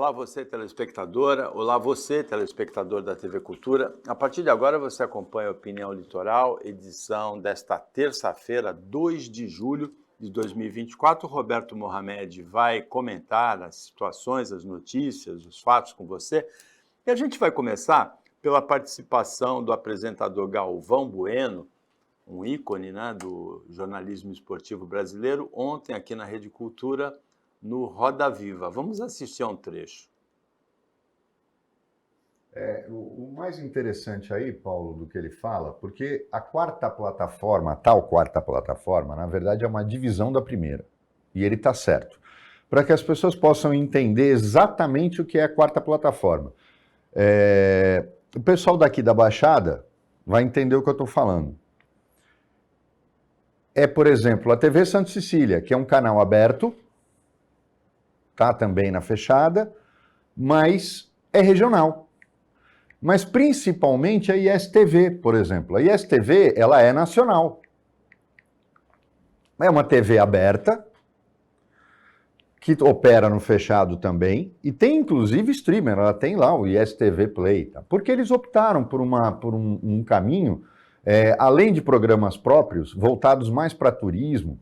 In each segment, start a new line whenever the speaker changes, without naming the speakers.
Olá você telespectadora, olá você telespectador da TV Cultura. A partir de agora você acompanha a Opinião Litoral, edição desta terça-feira, 2 de julho de 2024. O Roberto Mohamed vai comentar as situações, as notícias, os fatos com você. E a gente vai começar pela participação do apresentador Galvão Bueno, um ícone, né, do jornalismo esportivo brasileiro, ontem aqui na Rede Cultura, no Roda Viva. Vamos assistir a um trecho.
O mais interessante aí, Paulo, do que ele fala, porque a quarta plataforma, a tal quarta plataforma, na verdade é uma divisão da primeira. E ele está certo. Para que as pessoas possam entender exatamente o que é a quarta plataforma. O pessoal daqui da Baixada vai entender o que eu estou falando. Por exemplo, a TV Santa Cecília, que é um canal aberto, tá também na fechada, mas é regional. Mas principalmente a ISTV, por exemplo. A ISTV, ela é nacional. É uma TV aberta, que opera no fechado também, e tem inclusive streamer, ela tem lá o ISTV Play, tá? Porque eles optaram por um caminho, além de programas próprios, voltados mais para turismo.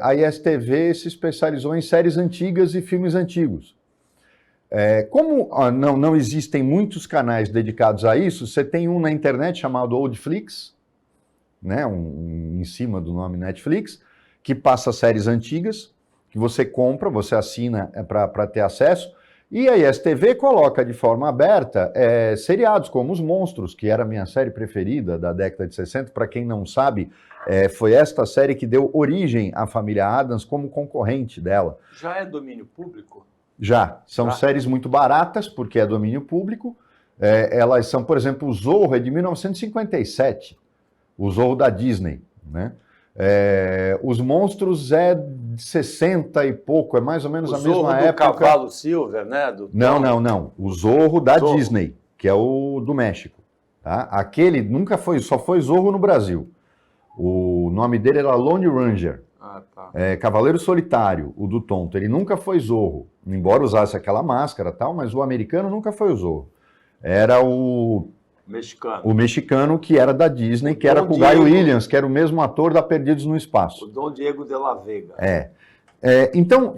A ISTV se especializou em séries antigas e filmes antigos. Como não existem muitos canais dedicados a isso, você tem um na internet chamado Oldflix, né, em cima do nome Netflix, que passa séries antigas, que você compra, você assina para ter acesso, e a ISTV coloca de forma aberta seriados como Os Monstros, que era a minha série preferida da década de 60, para quem não sabe, foi esta série que deu origem à família Addams como concorrente dela.
Já é domínio público?
Já. São séries muito baratas, porque é domínio público. Elas são, por exemplo, o Zorro é de 1957. O Zorro da Disney, né? Os Monstros é de 60 e pouco, é mais ou menos a mesma época.
O Zorro do Cavalo Silver, né?
Não. O Zorro da Disney, que é o do México. Tá? Aquele só foi Zorro no Brasil. O nome dele era Lone Ranger.
Tá.
Cavaleiro Solitário, o do Tonto. Ele nunca foi Zorro, embora usasse aquela máscara e tal, mas o americano nunca foi o Zorro. Era o mexicano que era da Disney, que era com o Guy Williams, que era o mesmo ator da Perdidos no Espaço.
O Dom Diego de la Vega.
Então,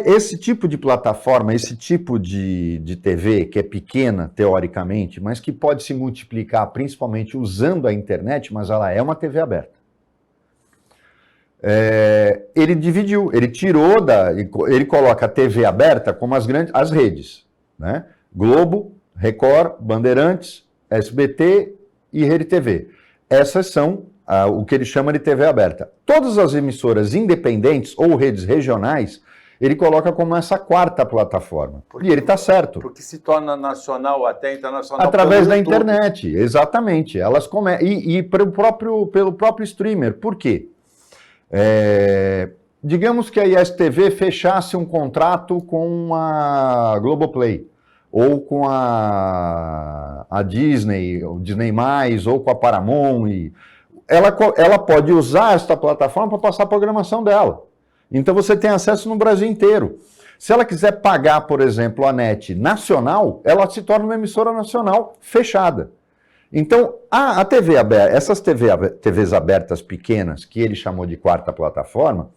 esse tipo de plataforma, esse tipo de TV, que é pequena, teoricamente, mas que pode se multiplicar principalmente usando a internet, mas ela é uma TV aberta. Ele dividiu, ele coloca a TV aberta como as redes, né? Globo, Record, Bandeirantes, SBT e Rede TV. Essas são o que ele chama de TV aberta. Todas as emissoras independentes ou redes regionais, ele coloca como essa quarta plataforma. E ele está certo.
Porque se torna nacional, até internacional.
Através da internet, exatamente. Elas pelo próprio streamer. Por quê? Digamos que a ISTV fechasse um contrato com a Globoplay, ou com a Disney, o Disney+, ou com a Paramount. Ela pode usar esta plataforma para passar a programação dela. Então você tem acesso no Brasil inteiro. Se ela quiser pagar, por exemplo, a NET nacional, ela se torna uma emissora nacional fechada. Então, a TV aberta, essas TVs abertas pequenas, que ele chamou de quarta plataforma,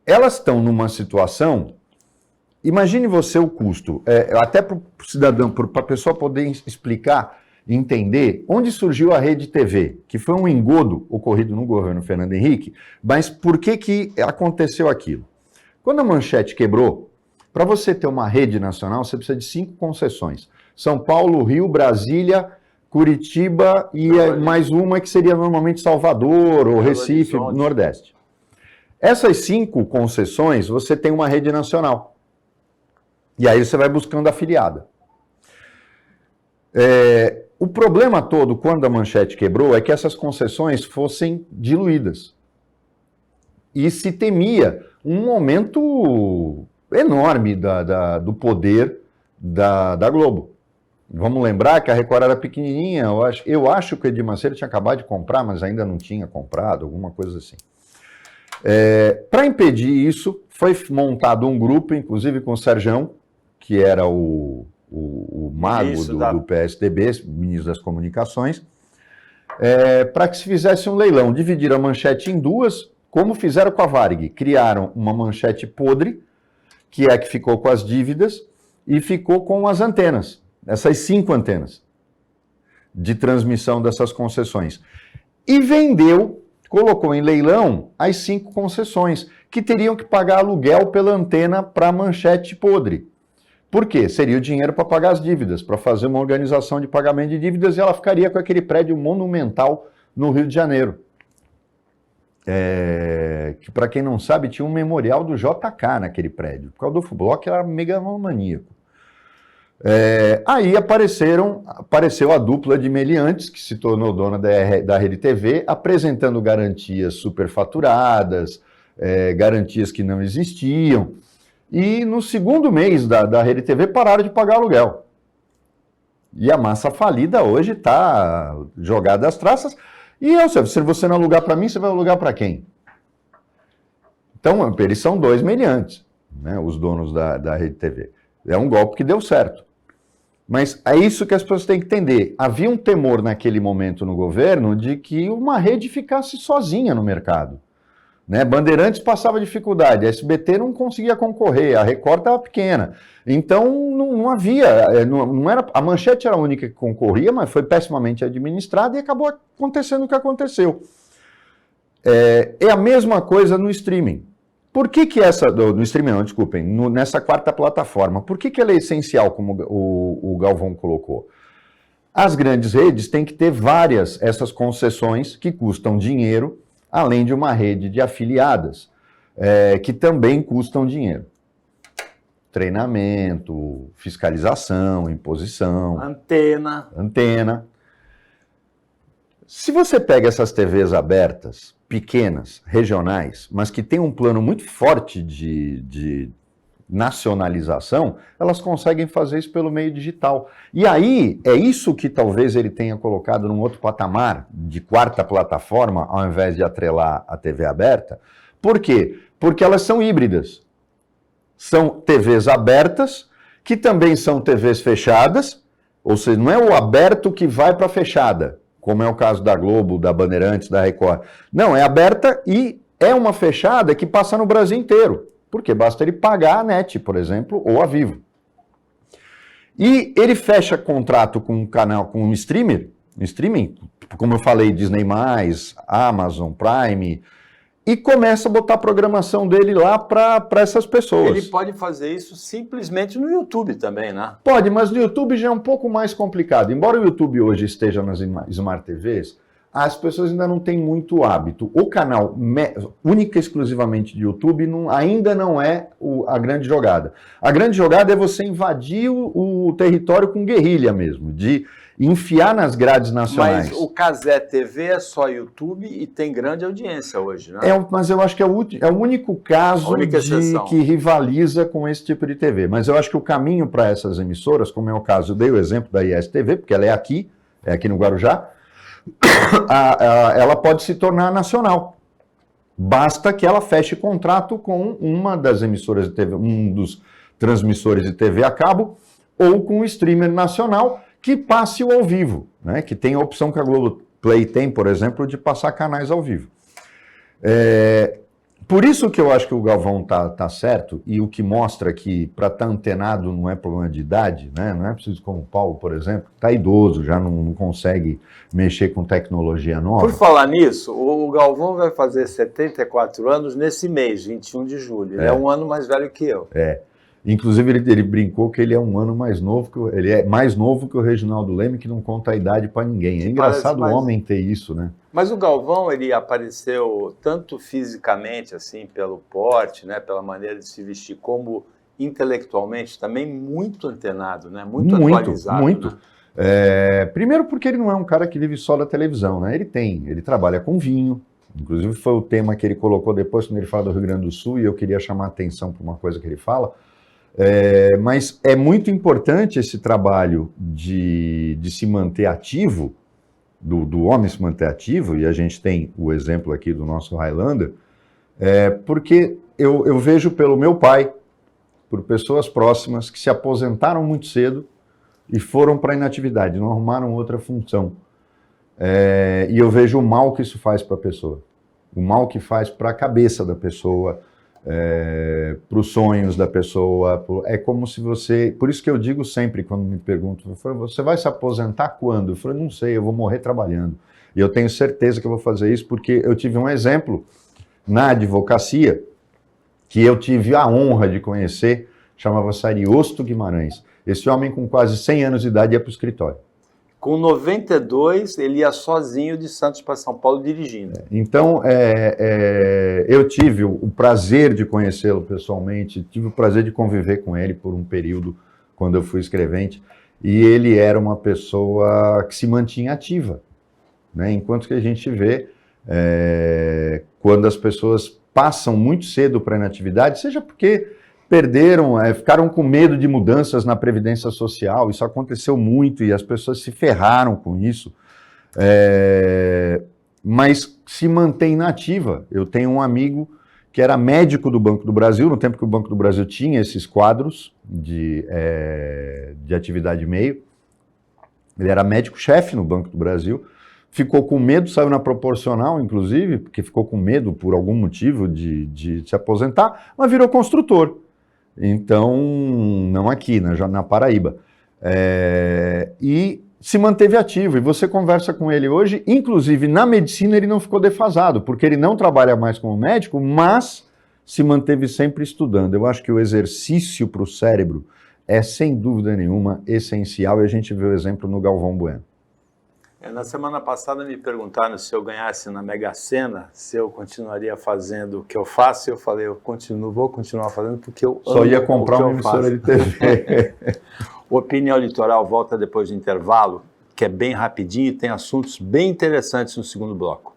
elas estão numa situação. Imagine você o custo, até para o cidadão, para a pessoa poder explicar, entender onde surgiu a Rede TV, que foi um engodo ocorrido no governo Fernando Henrique, mas por que aconteceu aquilo? Quando a Manchete quebrou, para você ter uma rede nacional, você precisa de 5 concessões. São Paulo, Rio, Brasília, Curitiba e mais uma que seria normalmente Salvador ou Recife, Nordeste. Essas 5 concessões, você tem uma rede nacional. E aí você vai buscando afiliada. O problema todo, quando a Manchete quebrou, é que essas concessões fossem diluídas. E se temia um aumento enorme do poder da Globo. Vamos lembrar que a Record era pequenininha, eu acho que o Edir Macedo tinha acabado de comprar, mas ainda não tinha comprado, alguma coisa assim. Para impedir isso, Foi montado um grupo, inclusive com o Serjão, que era o mago do PSDB, ministro das Comunicações, para que se fizesse um leilão. Dividiram a manchete em duas, como fizeram com a Varig. Criaram uma manchete podre, que é a que ficou com as dívidas, e ficou com as antenas, essas 5 antenas de transmissão dessas concessões. E vendeu, colocou em leilão as 5 concessões, que teriam que pagar aluguel pela antena para a manchete podre. Por quê? Seria o dinheiro para pagar as dívidas, para fazer uma organização de pagamento de dívidas, e ela ficaria com aquele prédio monumental no Rio de Janeiro. Que, para quem não sabe, tinha um memorial do JK naquele prédio, porque o Adolfo Bloch era megalomaníaco. Aí apareceu a dupla de meliantes, que se tornou dona da Rede TV, apresentando garantias superfaturadas, garantias que não existiam. E no segundo mês da Rede TV pararam de pagar aluguel. E a massa falida hoje está jogada às traças. E se você não alugar para mim, você vai alugar para quem? Então, eles são 2 meliantes, né, os donos da Rede TV. É um golpe que deu certo. Mas é isso que as pessoas têm que entender. Havia um temor naquele momento no governo de que uma rede ficasse sozinha no mercado. Né? Bandeirantes passava dificuldade, a SBT não conseguia concorrer, a Record estava pequena. Então não havia, não era, a Manchete era a única que concorria, mas foi pessimamente administrada e acabou acontecendo o que aconteceu. É a mesma coisa no streaming. Por que no streaming não, desculpem, nessa quarta plataforma, por que ela é essencial, como o Galvão colocou? As grandes redes têm que ter essas concessões que custam dinheiro, além de uma rede de afiliadas, que também custam dinheiro. Treinamento, fiscalização, imposição. Antena. Se você pega essas TVs abertas, pequenas, regionais, mas que têm um plano muito forte de nacionalização, elas conseguem fazer isso pelo meio digital. E aí, é isso que talvez ele tenha colocado num outro patamar de quarta plataforma, ao invés de atrelar a TV aberta. Por quê? Porque elas são híbridas. São TVs abertas, que também são TVs fechadas, ou seja, não é o aberto que vai para a fechada, como é o caso da Globo, da Bandeirantes, da Record. Não, é aberta e é uma fechada que passa no Brasil inteiro. Porque basta ele pagar a NET, por exemplo, ou a Vivo. E ele fecha contrato com um canal, com um streaming, como eu falei, Disney+, Amazon Prime, e começa a botar a programação dele lá para essas pessoas.
Ele pode fazer isso simplesmente no YouTube também, né?
Pode, mas no YouTube já é um pouco mais complicado. Embora o YouTube hoje esteja nas Smart TVs, as pessoas ainda não têm muito hábito. O canal única e exclusivamente de YouTube ainda não é a grande jogada. A grande jogada é você invadir o território com guerrilha mesmo, de enfiar nas grades nacionais.
Mas o Cazé TV é só YouTube e tem grande audiência hoje, né?
Mas eu acho que é o único caso que rivaliza com esse tipo de TV. Mas eu acho que o caminho para essas emissoras, como é o caso, eu dei o exemplo da ISTV, porque ela é aqui no Guarujá, ela pode se tornar nacional. Basta que ela feche contrato com uma das emissoras de TV, um dos transmissores de TV a cabo, ou com um streamer nacional que passe o ao vivo, né? Que tem a opção que a Globoplay tem, por exemplo, de passar canais ao vivo. Por isso que eu acho que o Galvão tá certo, e o que mostra que para estar antenado não é problema de idade, né? Não é preciso como o Paulo, por exemplo, está idoso, já não consegue mexer com tecnologia nova.
Por falar nisso, o Galvão vai fazer 74 anos nesse mês, 21 de julho. Ele é um ano mais velho que eu.
Inclusive, ele brincou que ele é um ano mais novo, ele é mais novo que o Reginaldo Leme, que não conta a idade para ninguém. É engraçado o homem ter isso, né?
Mas o Galvão, ele apareceu tanto fisicamente, assim, pelo porte, né, pela maneira de se vestir, como intelectualmente também muito antenado, né? Muito atualizado.
Muito.
Né?
Primeiro porque ele não é um cara que vive só da televisão, né? Ele trabalha com vinho. Inclusive foi o tema que ele colocou depois quando ele fala do Rio Grande do Sul, e eu queria chamar a atenção para uma coisa que ele fala. Mas é muito importante esse trabalho de se manter ativo, do homem se manter ativo, e a gente tem o exemplo aqui do nosso Highlander, porque eu vejo pelo meu pai, por pessoas próximas que se aposentaram muito cedo e foram para a inatividade, não arrumaram outra função. E eu vejo o mal que isso faz para a pessoa, o mal que faz para a cabeça da pessoa, para os sonhos da pessoa. É como se você... Por isso que eu digo sempre, quando me perguntam, você vai se aposentar quando? Eu falo, não sei, eu vou morrer trabalhando. E eu tenho certeza que eu vou fazer isso, porque eu tive um exemplo na advocacia, que eu tive a honra de conhecer, chamava-se Ariosto Guimarães. Esse homem, com quase 100 anos de idade, ia para o escritório.
Com 92, ele ia sozinho de Santos para São Paulo dirigindo.
Então, eu tive o prazer de conhecê-lo pessoalmente, tive o prazer de conviver com ele por um período, quando eu fui escrevente, e ele era uma pessoa que se mantinha ativa, né? Enquanto que a gente vê, quando as pessoas passam muito cedo para a inatividade, seja porque perderam, ficaram com medo de mudanças na Previdência Social, isso aconteceu muito e as pessoas se ferraram com isso, mas se mantém nativa. Eu tenho um amigo que era médico do Banco do Brasil, no tempo que o Banco do Brasil tinha esses quadros de atividade meio, ele era médico-chefe no Banco do Brasil, ficou com medo, saiu na proporcional, inclusive, porque ficou com medo por algum motivo de se aposentar, mas virou construtor. Então, não aqui, na Paraíba. E se manteve ativo. E você conversa com ele hoje, inclusive na medicina ele não ficou defasado, porque ele não trabalha mais como médico, mas se manteve sempre estudando. Eu acho que o exercício para o cérebro é, sem dúvida nenhuma, essencial, e a gente vê o exemplo no Galvão Bueno.
Na semana passada me perguntaram se eu ganhasse na Mega Sena, se eu continuaria fazendo o que eu faço, e eu falei, vou continuar fazendo porque eu amo.
Só ia comprar uma emissora de TV.
O Opinião Litoral volta depois do intervalo, que é bem rapidinho e tem assuntos bem interessantes no segundo bloco.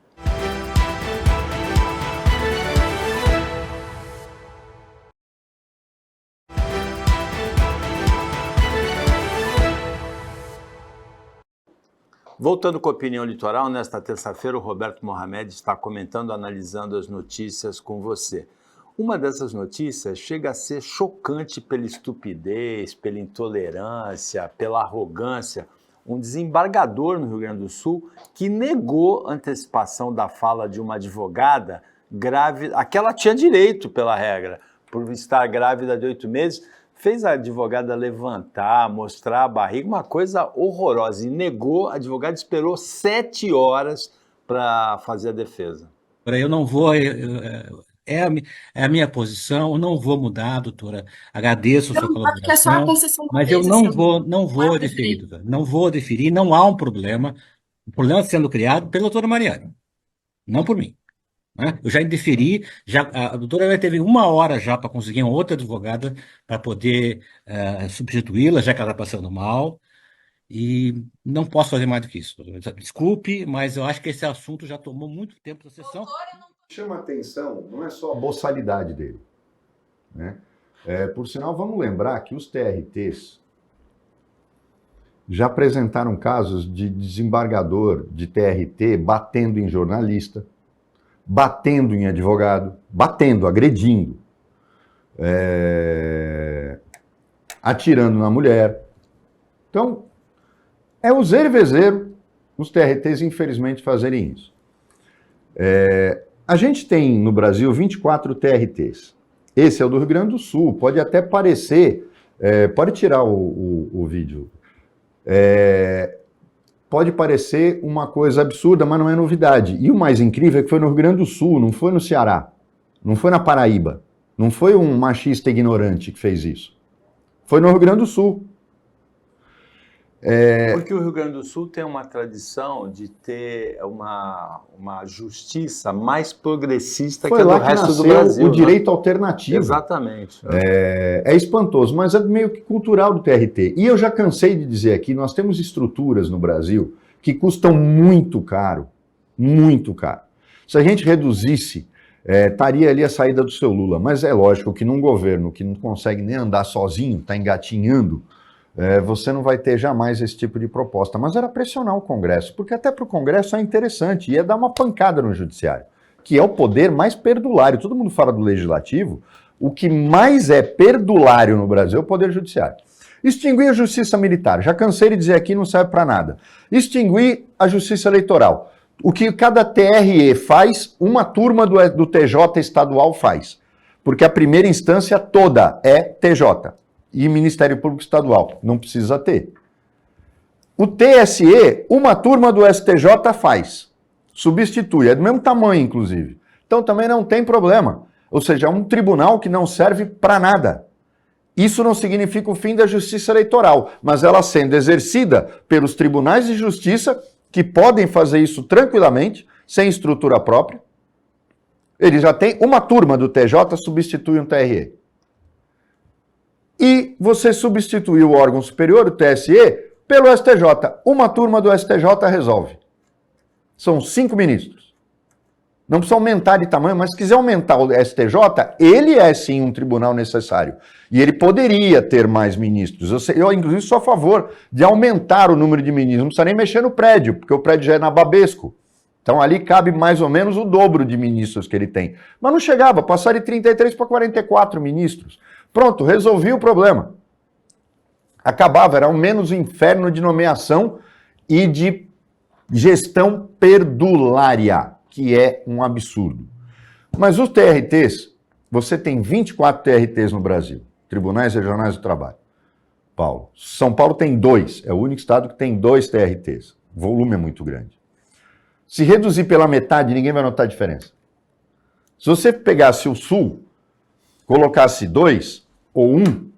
Voltando com a Opinião Litoral, nesta terça-feira o Roberto Mohamed está comentando, analisando as notícias com você. Uma dessas notícias chega a ser chocante pela estupidez, pela intolerância, pela arrogância. Um desembargador no Rio Grande do Sul que negou antecipação da fala de uma advogada grávida, aquela tinha direito pela regra, por estar grávida de 8 meses, fez a advogada levantar, mostrar a barriga, uma coisa horrorosa, e negou. A advogada esperou 7 horas para fazer a defesa.
Eu não vou, é a minha posição, eu não vou mudar, doutora, agradeço a sua
Porque é só a
colaboração,
concessão da
mas eu
decisão.
não vou deferir, doutora, não vou deferir, não há um problema, o problema sendo criado pela doutora Mariane, não por mim. Eu já indeferi, a doutora ela teve 1 hora já para conseguir uma outra advogada para poder substituí-la, já que ela está passando mal, e não posso fazer mais do que isso, doutora. Desculpe, mas eu acho que esse assunto já tomou muito tempo da sessão.
Chama atenção, não é só a boçalidade dele, né? Por sinal, vamos lembrar que os TRTs já apresentaram casos de desembargador de TRT batendo em jornalista, batendo em advogado, agredindo, atirando na mulher. Então, é o zero e vezeiro os TRTs, infelizmente, fazerem isso. A gente tem no Brasil 24 TRTs. Esse é o do Rio Grande do Sul. Pode até parecer... pode tirar o vídeo. Pode parecer uma coisa absurda, mas não é novidade. E o mais incrível é que foi no Rio Grande do Sul, não foi no Ceará, não foi na Paraíba, não foi um machista ignorante que fez isso. Foi no Rio Grande do Sul.
Porque o Rio Grande do Sul tem uma tradição de ter uma justiça mais progressista que a do resto do Brasil.
O direito alternativo.
Exatamente.
É espantoso, mas é meio que cultural do TRT. E eu já cansei de dizer aqui, nós temos estruturas no Brasil que custam muito caro, muito caro. Se a gente reduzisse, estaria ali a saída do seu Lula. Mas é lógico que num governo que não consegue nem andar sozinho, está engatinhando, você não vai ter jamais esse tipo de proposta. Mas era pressionar o Congresso, porque até para o Congresso é interessante, ia dar uma pancada no Judiciário. que é o poder mais perdulário. Todo mundo fala do legislativo, o que mais é perdulário no Brasil é o poder judiciário. Extinguir a justiça militar, já cansei de dizer aqui, não serve para nada. Extinguir a justiça eleitoral. O que cada TRE faz, uma turma do TJ estadual faz. Porque a primeira instância toda é TJ e Ministério Público Estadual. Não precisa ter. O TSE, uma turma do STJ faz. Substitui, é do mesmo tamanho, inclusive. Então também não tem problema. Ou seja, é um tribunal que não serve para nada. Isso não significa o fim da justiça eleitoral, mas ela sendo exercida pelos tribunais de justiça, que podem fazer isso tranquilamente, sem estrutura própria. Ele já tem uma turma do TJ, substitui um TRE. E você substitui o órgão superior, o TSE, pelo STJ. Uma turma do STJ resolve. São 5 ministros. Não precisa aumentar de tamanho, mas se quiser aumentar o STJ, ele é sim um tribunal necessário. E ele poderia ter mais ministros. Eu inclusive, sou a favor de aumentar o número de ministros. Não precisa nem mexer no prédio, porque o prédio já é na Babesco. Então ali cabe mais ou menos o dobro de ministros que ele tem. Mas não chegava, passar de 33 para 44 ministros. Pronto, resolvi o problema. Acabava, era um menos inferno de nomeação e de gestão perdulária, que é um absurdo. Mas os TRTs, você tem 24 TRTs no Brasil, Tribunais Regionais do Trabalho. Paulo. São Paulo tem 2, é o único estado que tem 2 TRTs. O volume é muito grande. Se reduzir pela metade, ninguém vai notar a diferença. Se você pegasse o Sul, colocasse 2 ou 1,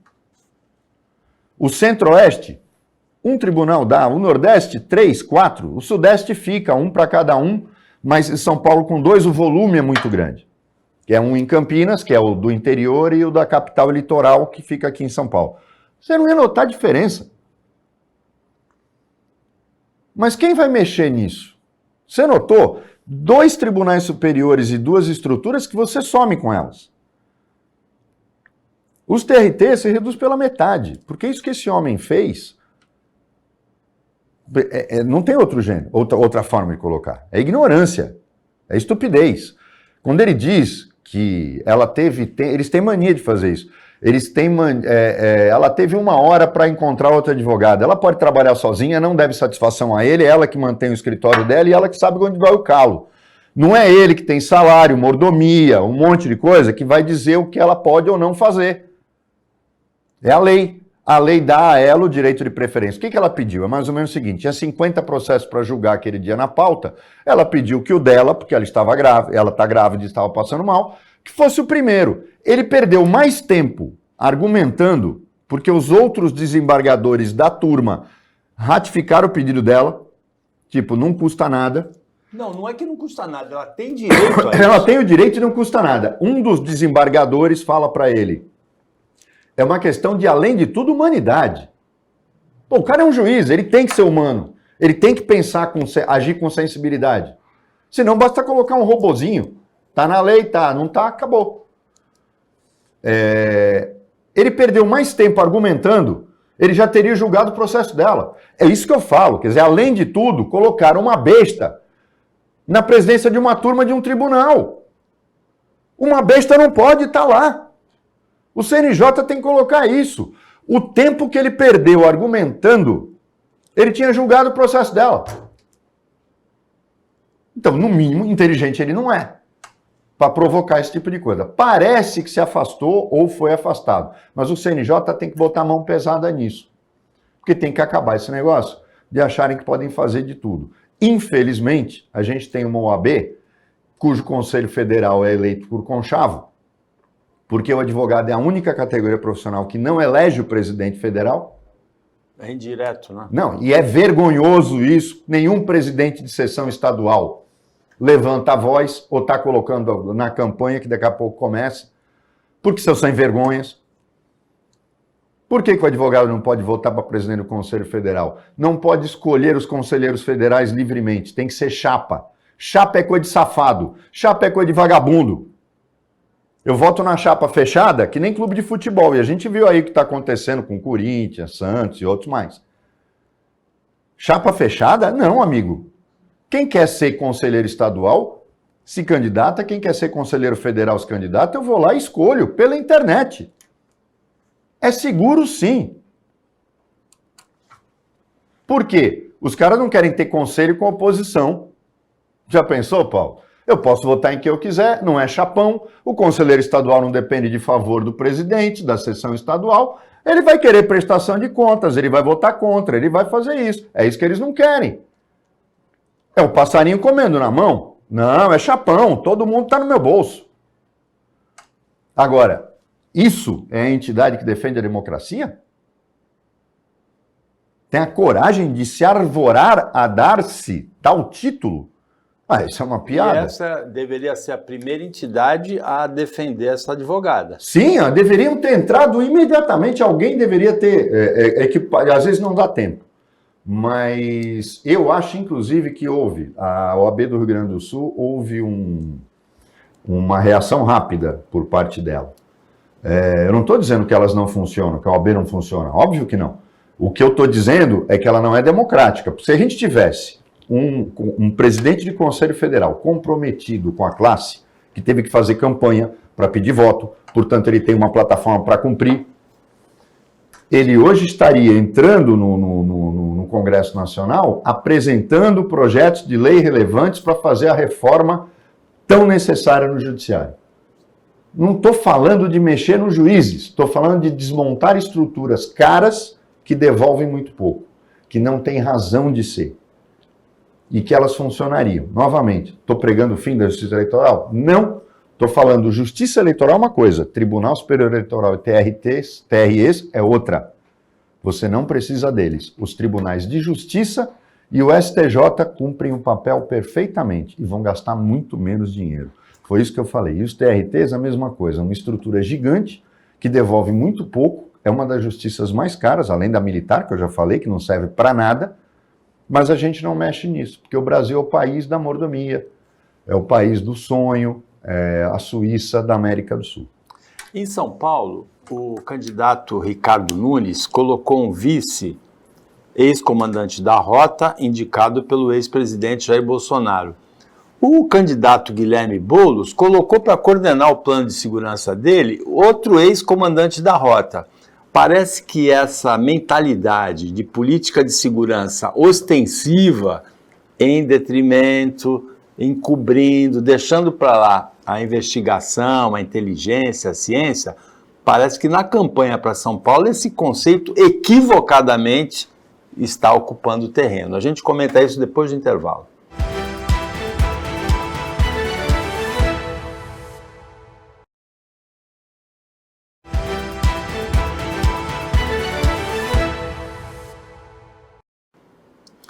o Centro-Oeste, um tribunal dá, o Nordeste, 3, 4, o Sudeste fica, 1 para cada um, mas em São Paulo com 2 o volume é muito grande. Que é um em Campinas, que é o do interior, e o da capital litoral, que fica aqui em São Paulo. Você não ia notar a diferença. Mas quem vai mexer nisso? Você notou? 2 tribunais superiores e 2 estruturas que você some com elas. Os TRT se reduz pela metade, porque isso que esse homem fez, não tem outro gênero, outra forma de colocar. É ignorância, é estupidez. Quando ele diz que ela eles têm mania de fazer isso. Ela teve 1 hora para encontrar outra advogada. Ela pode trabalhar sozinha, não deve satisfação a ele, é ela que mantém o escritório dela e ela que sabe onde vai o calo. Não é ele que tem salário, mordomia, um monte de coisa que vai dizer o que ela pode ou não fazer. É a lei. A lei dá a ela o direito de preferência. O que ela pediu? É mais ou menos o seguinte, tinha 50 processos para julgar aquele dia na pauta, ela pediu que o dela, porque ela estava grávida, ela está grávida e estava passando mal, que fosse o primeiro. Ele perdeu mais tempo argumentando, porque os outros desembargadores da turma ratificaram o pedido dela, tipo, não custa nada.
Não é que não custa nada, ela tem direito a isso.
Ela tem o direito e não custa nada. Um dos desembargadores fala para ele, é uma questão de, além de tudo, humanidade. Pô, o cara é um juiz, ele tem que ser humano. Ele tem que pensar, agir com sensibilidade. Senão basta colocar um robozinho. Tá na lei, tá. Não tá, acabou. Ele perdeu mais tempo argumentando, ele já teria julgado o processo dela. É isso que eu falo. Quer dizer, além de tudo, colocaram uma besta na presidência de uma turma de um tribunal. Uma besta não pode estar lá. O CNJ tem que colocar isso. O tempo que ele perdeu argumentando, ele tinha julgado o processo dela. Então, no mínimo, inteligente ele não é para provocar esse tipo de coisa. Parece que se afastou ou foi afastado, mas o CNJ tem que botar a mão pesada nisso. Porque tem que acabar esse negócio de acharem que podem fazer de tudo. Infelizmente, a gente tem uma OAB cujo Conselho Federal é eleito por conchavo, porque o advogado é a única categoria profissional que não elege o presidente federal.
É indireto, né?
Não, e é vergonhoso isso. Nenhum presidente de sessão estadual levanta a voz ou está colocando na campanha que daqui a pouco começa, porque são sem vergonhas. Por que o advogado não pode votar para presidente do Conselho Federal? Não pode escolher os conselheiros federais livremente, tem que ser chapa. Chapa é coisa de safado, chapa é coisa de vagabundo. Eu voto na chapa fechada, que nem clube de futebol. E a gente viu aí o que está acontecendo com Corinthians, Santos e outros mais. Chapa fechada? Não, amigo. Quem quer ser conselheiro estadual se candidata, quem quer ser conselheiro federal se candidata, eu vou lá e escolho pela internet. É seguro sim. Por quê? Os caras não querem ter conselho com a oposição. Já pensou, Paulo? Eu posso votar em quem eu quiser, não é chapão, o conselheiro estadual não depende de favor do presidente, da sessão estadual, ele vai querer prestação de contas, ele vai votar contra, ele vai fazer isso. É isso que eles não querem. É um passarinho comendo na mão? Não, é chapão, todo mundo está no meu bolso. Agora, isso é a entidade que defende a democracia? Tem a coragem de se arvorar a dar-se tal título? Ah, isso é uma piada.
E essa deveria ser a primeira entidade a defender essa advogada.
Sim, deveriam ter entrado imediatamente, alguém deveria ter, às vezes não dá tempo. Mas eu acho, inclusive, que houve, a OAB do Rio Grande do Sul, houve uma reação rápida por parte dela. Eu não estou dizendo que elas não funcionam, que a OAB não funciona, óbvio que não. O que eu estou dizendo é que ela não é democrática. Se a gente tivesse um presidente de Conselho Federal comprometido com a classe, que teve que fazer campanha para pedir voto, portanto ele tem uma plataforma para cumprir, ele hoje estaria entrando no Congresso Nacional apresentando projetos de lei relevantes para fazer a reforma tão necessária no Judiciário. Não estou falando de mexer nos juízes, estou falando de desmontar estruturas caras que devolvem muito pouco, que não têm razão de ser. E que elas funcionariam. Novamente, estou pregando o fim da justiça eleitoral? Não. Estou falando justiça eleitoral é uma coisa, Tribunal Superior Eleitoral e TREs é outra. Você não precisa deles. Os tribunais de justiça e o STJ cumprem o papel perfeitamente e vão gastar muito menos dinheiro. Foi isso que eu falei. E os TRTs a mesma coisa, uma estrutura gigante que devolve muito pouco, é uma das justiças mais caras, além da militar, que eu já falei, que não serve para nada, mas a gente não mexe nisso, porque o Brasil é o país da mordomia, é o país do sonho, é a Suíça da América do Sul.
Em São Paulo, o candidato Ricardo Nunes colocou um vice, ex-comandante da Rota, indicado pelo ex-presidente Jair Bolsonaro. O candidato Guilherme Boulos colocou para coordenar o plano de segurança dele outro ex-comandante da Rota. Parece que essa mentalidade de política de segurança ostensiva, em detrimento, encobrindo, deixando para lá a investigação, a inteligência, a ciência, parece que na campanha para São Paulo esse conceito equivocadamente está ocupando o terreno. A gente comenta isso depois do intervalo.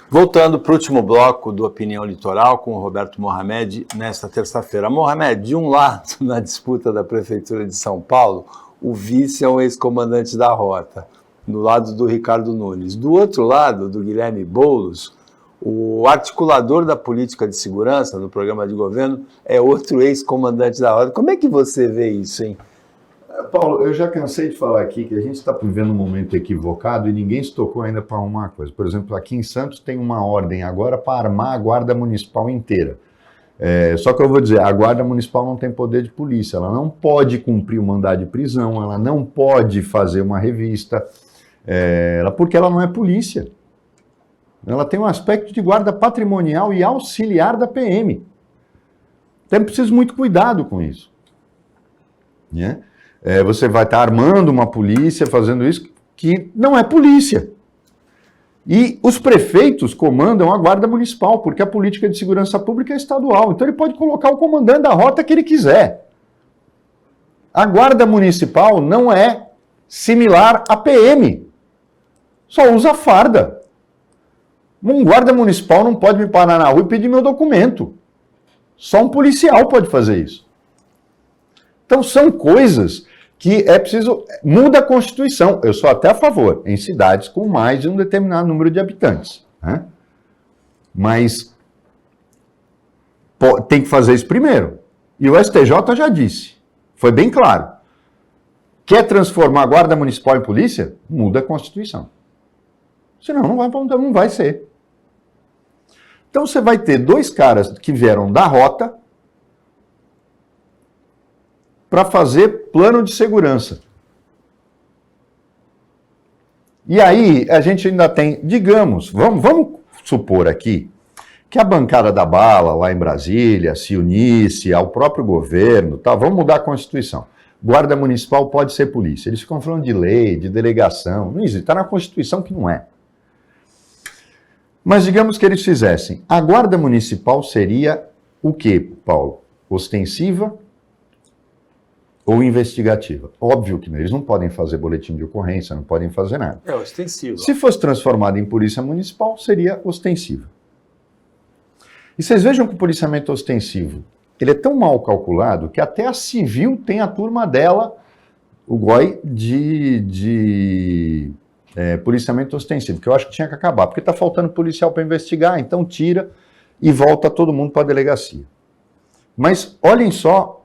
Voltando para o último bloco do Opinião Litoral com o Roberto Mohamed nesta terça-feira. Mohamed, de um lado, na disputa da Prefeitura de São Paulo, o vice é um ex-comandante da Rota, no lado do Ricardo Nunes. Do outro lado, do Guilherme Boulos, o articulador da política de segurança no programa de governo é outro ex-comandante da Rota. Como é que você vê isso, hein?
Paulo, eu já cansei de falar aqui que a gente está vivendo um momento equivocado e ninguém se tocou ainda para uma coisa. Por exemplo, aqui em Santos tem uma ordem agora para armar a Guarda Municipal inteira. Só que eu vou dizer, a Guarda Municipal não tem poder de polícia, ela não pode cumprir o mandado de prisão, ela não pode fazer uma revista, porque ela não é polícia. Ela tem um aspecto de guarda patrimonial e auxiliar da PM. Então é preciso muito cuidado com isso. Né? Você vai estar armando uma polícia, fazendo isso, que não é polícia. E os prefeitos comandam a Guarda Municipal, porque a política de segurança pública é estadual. Então ele pode colocar o comandante da rota que ele quiser. A Guarda Municipal não é similar à PM. Só usa farda. Um guarda municipal não pode me parar na rua e pedir meu documento. Só um policial pode fazer isso. Então são coisas que é preciso... Muda a Constituição. Eu sou até a favor, em cidades com mais de um determinado número de habitantes. Né? Mas tem que fazer isso primeiro. E o STJ já disse, foi bem claro. Quer transformar a Guarda Municipal em polícia? Muda a Constituição. Senão não vai ser. Então você vai ter dois caras que vieram da Rota, para fazer plano de segurança. E aí a gente ainda tem, digamos, vamos supor aqui, que a bancada da bala lá em Brasília se unisse ao próprio governo, tá? Vamos mudar a Constituição. Guarda Municipal pode ser polícia. Eles ficam falando de lei, de delegação. Não existe, está na Constituição que não é. Mas digamos que eles fizessem. A Guarda Municipal seria o quê, Paulo? Ostensiva ou investigativa? Óbvio que não. Eles não podem fazer boletim de ocorrência, não podem fazer nada.
É ostensiva.
Se fosse transformada em polícia municipal, seria ostensiva. E vocês vejam que o policiamento ostensivo, ele é tão mal calculado que até a civil tem a turma dela, o GOI, de policiamento ostensivo, que eu acho que tinha que acabar, porque está faltando policial para investigar, então tira e volta todo mundo para a delegacia. Mas olhem só,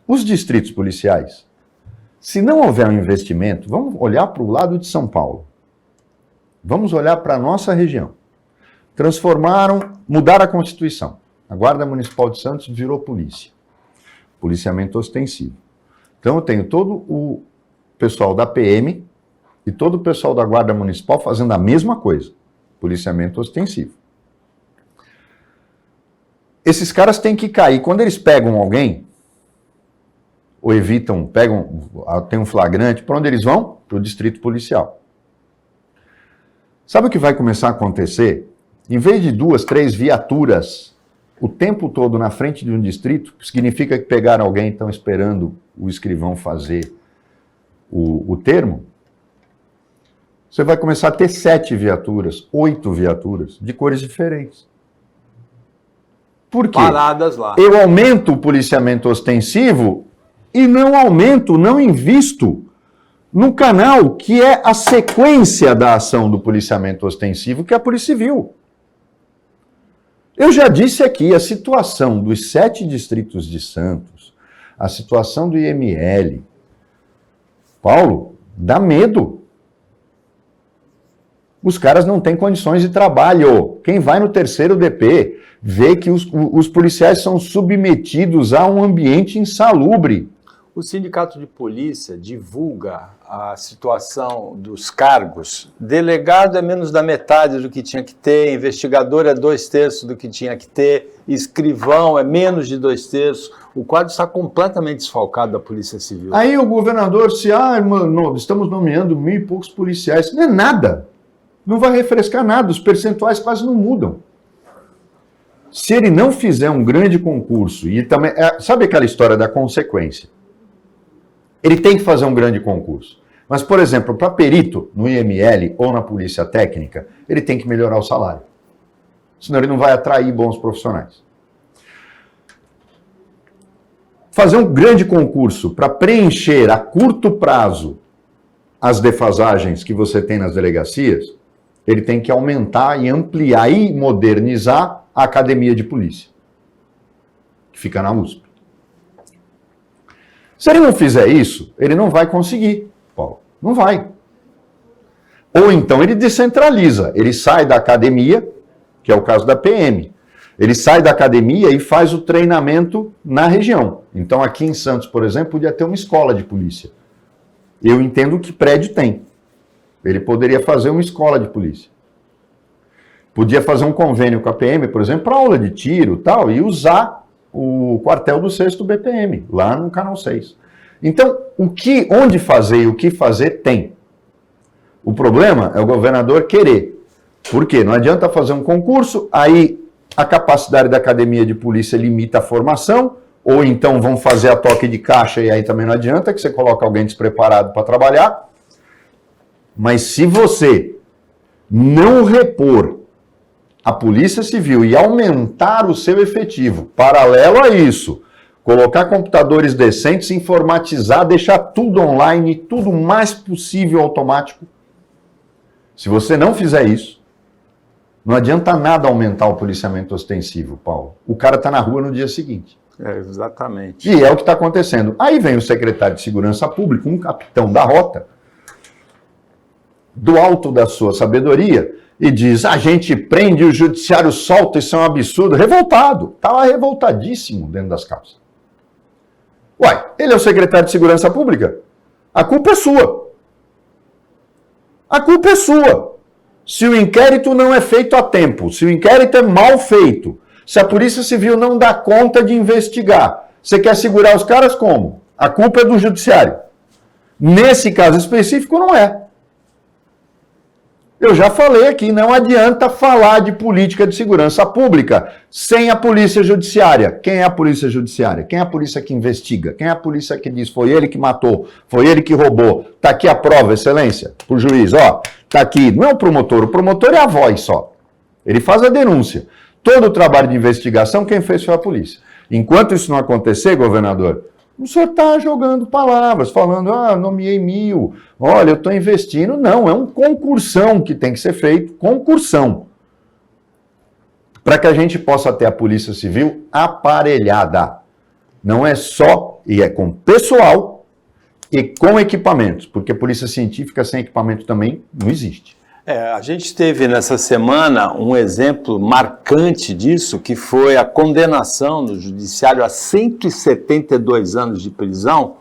os distritos policiais, se não houver um investimento, vamos olhar para o lado de São Paulo, vamos olhar para a nossa região. Mudaram a Constituição. A Guarda Municipal de Santos virou polícia. Policiamento ostensivo. Então eu tenho todo o pessoal da PM e todo o pessoal da Guarda Municipal fazendo a mesma coisa. Policiamento ostensivo. Esses caras têm que cair. Quando eles pegam alguém, ou evitam, tem um flagrante, para onde eles vão? Para o distrito policial. Sabe o que vai começar a acontecer? Em vez de 2, 3 viaturas o tempo todo na frente de um distrito, significa que pegaram alguém e estão esperando o escrivão fazer o termo, você vai começar a ter 7 viaturas, 8 viaturas, de cores diferentes. Por quê?
Paradas lá.
Eu aumento o policiamento ostensivo e não invisto no canal que é a sequência da ação do policiamento ostensivo, que é a Polícia Civil. Eu já disse aqui, a situação dos 7 distritos de Santos, a situação do IML, Paulo, dá medo. Os caras não têm condições de trabalho. Quem vai no 3º DP vê que os policiais são submetidos a um ambiente insalubre.
O Sindicato de Polícia divulga a situação dos cargos. Delegado é menos da metade do que tinha que ter, investigador é 2/3 do que tinha que ter, escrivão é menos de 2/3. O quadro está completamente desfalcado da Polícia Civil.
Aí o governador estamos nomeando 1.000 e poucos policiais. Não é nada. Não vai refrescar nada, os percentuais quase não mudam. Se ele não fizer um grande concurso, e também, sabe aquela história da consequência? Ele tem que fazer um grande concurso. Mas, por exemplo, para perito no IML ou na Polícia Técnica, ele tem que melhorar o salário. Senão ele não vai atrair bons profissionais. Fazer um grande concurso para preencher a curto prazo as defasagens que você tem nas delegacias, ele tem que aumentar e ampliar e modernizar a academia de polícia, que fica na USP. Se ele não fizer isso, ele não vai conseguir, Paulo. Não vai. Ou então ele descentraliza, ele sai da academia, que é o caso da PM. Ele sai da academia e faz o treinamento na região. Então aqui em Santos, por exemplo, podia ter uma escola de polícia. Eu entendo que prédio tem. Ele poderia fazer uma escola de polícia. Podia fazer um convênio com a PM, por exemplo, para aula de tiro e tal, e usar o quartel do 6º BPM, lá no Canal 6. Então, onde fazer e o que fazer tem. O problema é o governador querer. Por quê? Não adianta fazer um concurso, aí a capacidade da academia de polícia limita a formação, ou então vão fazer a toque de caixa e aí também não adianta, que você coloca alguém despreparado para trabalhar. Mas se você não repor a Polícia Civil e aumentar o seu efetivo, paralelo a isso, colocar computadores decentes, informatizar, deixar tudo online, tudo o mais possível automático. Se você não fizer isso, não adianta nada aumentar o policiamento ostensivo, Paulo. O cara está na rua no dia seguinte.
Exatamente.
E é o que está acontecendo. Aí vem o secretário de Segurança Pública, um capitão da rota, do alto da sua sabedoria, e diz, a gente prende, o judiciário solta, isso é um absurdo. Revoltado. Estava revoltadíssimo dentro das calças. Uai, ele é o secretário de Segurança Pública. A culpa é sua. A culpa é sua. Se o inquérito não é feito a tempo, se o inquérito é mal feito, se a Polícia Civil não dá conta de investigar, você quer segurar os caras como? A culpa é do Judiciário. Nesse caso específico, não é. Eu já falei aqui, não adianta falar de política de segurança pública sem a Polícia Judiciária. Quem é a Polícia Judiciária? Quem é a polícia que investiga? Quem é a polícia que diz, foi ele que matou, foi ele que roubou? Tá aqui a prova, excelência, pro juiz, ó, tá aqui. Não é o promotor é a voz só. Ele faz a denúncia. Todo o trabalho de investigação, quem fez foi a polícia. Enquanto isso não acontecer, governador, o senhor está jogando palavras, falando, nomeei 1.000, olha, eu estou investindo. Não, é um concursão que tem que ser feito, concursão. Para que a gente possa ter a Polícia Civil aparelhada. Não é só, e é com pessoal e com equipamentos, porque Polícia Científica sem equipamento também não existe.
A gente teve nessa semana um exemplo marcante disso, que foi a condenação no judiciário a 172 anos de prisão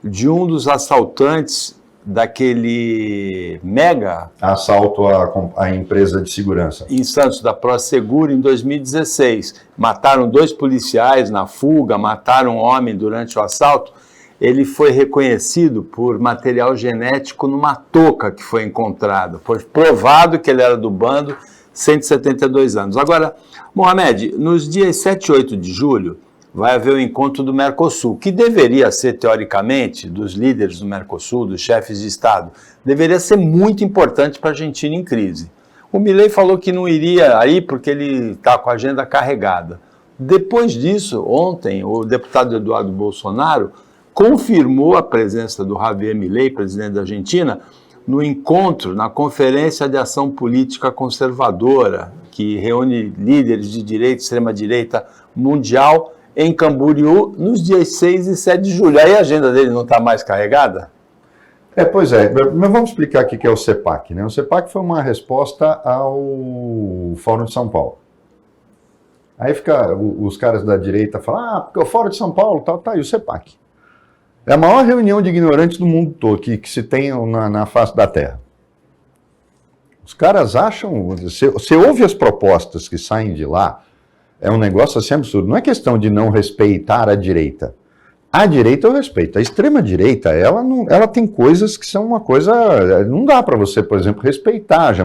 de um dos assaltantes daquele mega
assalto à empresa de segurança
em Santos, da Prosegur, em 2016. Mataram 2 policiais na fuga, mataram um homem durante o assalto. Ele foi reconhecido por material genético numa touca que foi encontrada. Foi provado que ele era do bando, 172 anos. Agora, Mohamed, nos dias 7 e 8 de julho, vai haver o encontro do Mercosul, que deveria ser, teoricamente, dos líderes do Mercosul, dos chefes de Estado, deveria ser muito importante para a Argentina em crise. O Milei falou que não iria aí porque ele está com a agenda carregada. Depois disso, ontem, o deputado Eduardo Bolsonaro confirmou a presença do Javier Milei, presidente da Argentina, no encontro, na Conferência de Ação Política Conservadora, que reúne líderes de direita e extrema-direita mundial, em Camboriú, nos dias 6 e 7 de julho. Aí a agenda dele não está mais carregada?
Pois é, mas vamos explicar aqui o que é o CEPAC, né? O CEPAC foi uma resposta ao Fórum de São Paulo. Aí fica os caras da direita falam, porque o Fórum de São Paulo, tá aí o CEPAC. É a maior reunião de ignorantes do mundo todo que se tem na face da Terra. Os caras acham... Você ouve as propostas que saem de lá, é um negócio assim absurdo. Não é questão de não respeitar a direita. A direita eu respeito. A extrema-direita, ela tem coisas que são uma coisa... Não dá para você, por exemplo, respeitar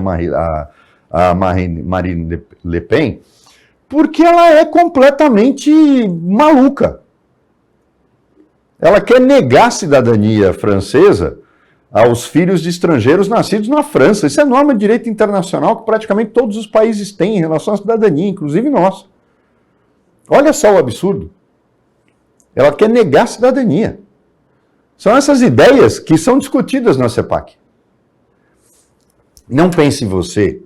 a Marine Le Pen, porque ela é completamente maluca. Ela quer negar a cidadania francesa aos filhos de estrangeiros nascidos na França. Isso é norma de direito internacional que praticamente todos os países têm em relação à cidadania, inclusive nós. Olha só o absurdo. Ela quer negar a cidadania. São essas ideias que são discutidas na CEPAC. Não pense você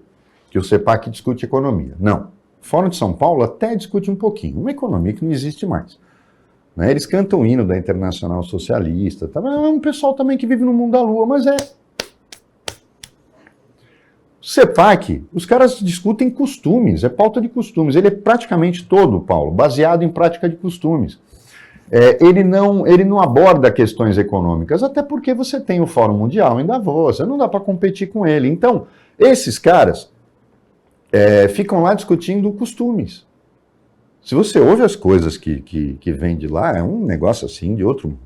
que o CEPAC discute economia. Não. O Fórum de São Paulo até discute um pouquinho. Uma economia que não existe mais. Eles cantam o hino da Internacional Socialista. Tá? É um pessoal também que vive no mundo da lua, mas é... O CEPAC, os caras discutem costumes, é pauta de costumes. Ele é praticamente todo, Paulo, baseado em prática de costumes. Ele não aborda questões econômicas, até porque você tem o Fórum Mundial em Davos, não dá para competir com ele. Então, esses caras ficam lá discutindo costumes. Se você ouve as coisas que vêm de lá, é um negócio assim de outro mundo.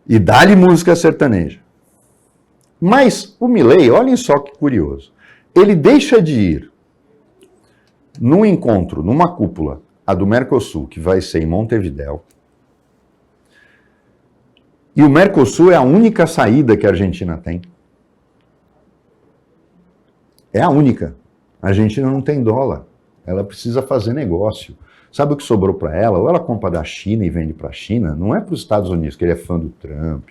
E dá-lhe música sertaneja. Mas o Milei, olhem só que curioso, ele deixa de ir num encontro, numa cúpula, a do Mercosul, que vai ser em Montevidéu. E o Mercosul é a única saída que a Argentina tem. É a única. A Argentina não tem dólar. Ela precisa fazer negócio. Sabe o que sobrou para ela? Ou ela compra da China e vende para a China, não é para os Estados Unidos, que ele é fã do Trump,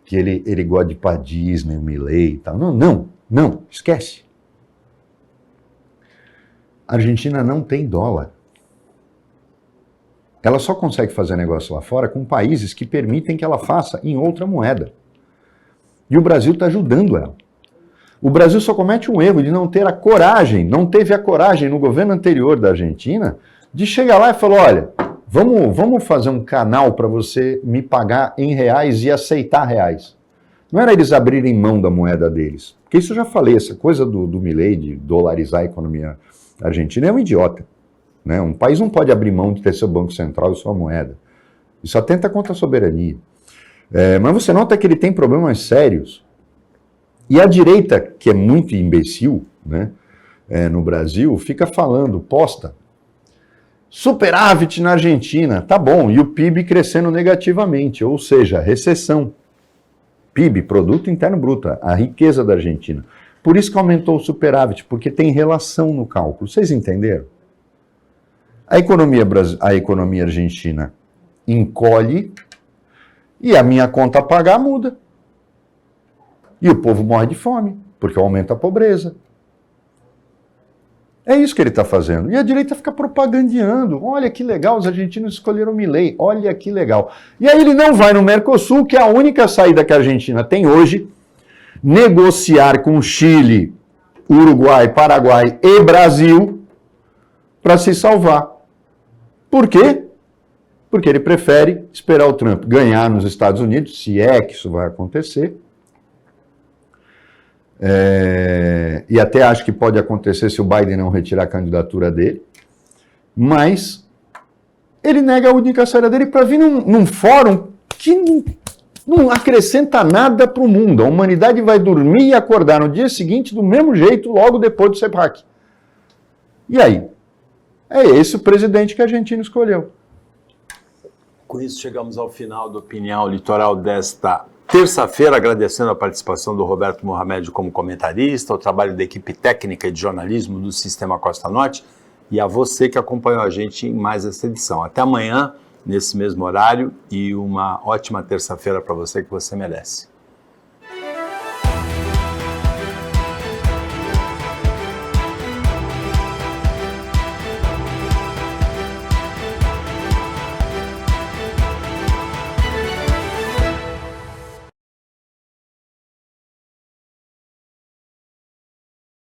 que ele gosta de ir para Disney, o Milei e tal. Não, esquece. A Argentina não tem dólar. Ela só consegue fazer negócio lá fora com países que permitem que ela faça em outra moeda. E o Brasil está ajudando ela. O Brasil só comete um erro de não ter a coragem, não teve a coragem no governo anterior da Argentina, de chegar lá e falar, olha, Vamos fazer um canal para você me pagar em reais e aceitar reais. Não era eles abrirem mão da moeda deles. Porque isso eu já falei, essa coisa do Milei de dolarizar a economia argentina é um idiota. Né? Um país não pode abrir mão de ter seu banco central e sua moeda. Isso atenta contra a soberania. Mas você nota que ele tem problemas sérios. E a direita, que é muito imbecil, né, no Brasil, fica falando, posta, superávit na Argentina, tá bom, e o PIB crescendo negativamente, ou seja, recessão. PIB, Produto Interno Bruto, a riqueza da Argentina. Por isso que aumentou o superávit, porque tem relação no cálculo. Vocês entenderam? A economia argentina encolhe e a minha conta a pagar muda. E o povo morre de fome, porque aumenta a pobreza. É isso que ele está fazendo. E a direita fica propagandeando. Olha que legal, os argentinos escolheram Milei. Olha que legal. E aí ele não vai no Mercosul, que é a única saída que a Argentina tem hoje, negociar com Chile, Uruguai, Paraguai e Brasil para se salvar. Por quê? Porque ele prefere esperar o Trump ganhar nos Estados Unidos, se é que isso vai acontecer. E até acho que pode acontecer se o Biden não retirar a candidatura dele. Mas ele nega a única saída dele para vir num fórum que não acrescenta nada para o mundo. A humanidade vai dormir e acordar no dia seguinte do mesmo jeito, logo depois do CEPAC. E aí? É esse o presidente que a Argentina escolheu.
Com isso, chegamos ao final do Opinião Litoral desta terça-feira, agradecendo a participação do Roberto Mohamed como comentarista, o trabalho da equipe técnica e de jornalismo do Sistema Costa Norte e a você que acompanhou a gente em mais essa edição. Até amanhã, nesse mesmo horário, e uma ótima terça-feira para você que você merece.